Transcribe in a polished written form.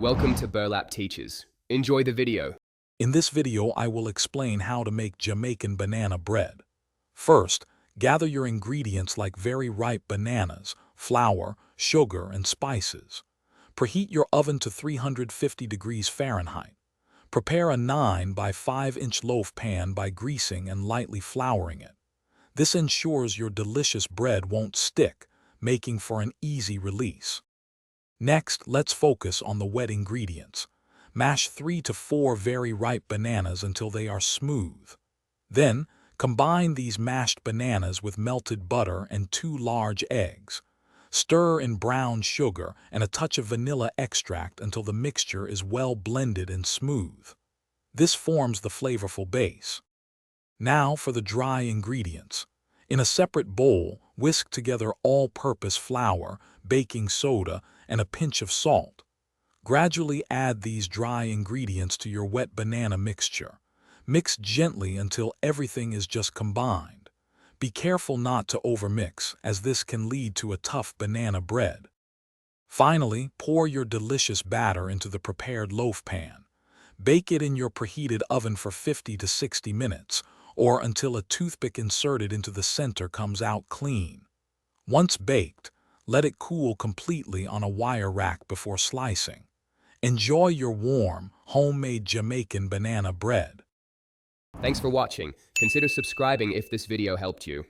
Welcome to Burlap Teachers. Enjoy the video. In this video, I will explain how to make Jamaican banana bread. First, gather your ingredients like very ripe bananas, flour, sugar, and spices. Preheat your oven to 350 degrees Fahrenheit. Prepare a 9 by 5-inch loaf pan by greasing and lightly flouring it. This ensures your delicious bread won't stick, making for an easy release. Next, let's focus on the wet ingredients. Mash 3 to 4 very ripe bananas until they are smooth. Then, combine these mashed bananas with melted butter and 2 large eggs. Stir in brown sugar and a touch of vanilla extract until the mixture is well blended and smooth. This forms the flavorful base. Now for the dry ingredients. In a separate bowl, whisk together all-purpose flour, baking soda, and a pinch of salt. Gradually add these dry ingredients to your wet banana mixture. Mix gently until everything is just combined. Be careful not to overmix, as this can lead to a tough banana bread. Finally, pour your delicious batter into the prepared loaf pan. Bake it in your preheated oven for 50 to 60 minutes, or until a toothpick inserted into the center comes out clean. Once baked, let it cool completely on a wire rack before slicing. Enjoy your warm, homemade Jamaican banana bread. Thanks for watching. Consider subscribing if this video helped you.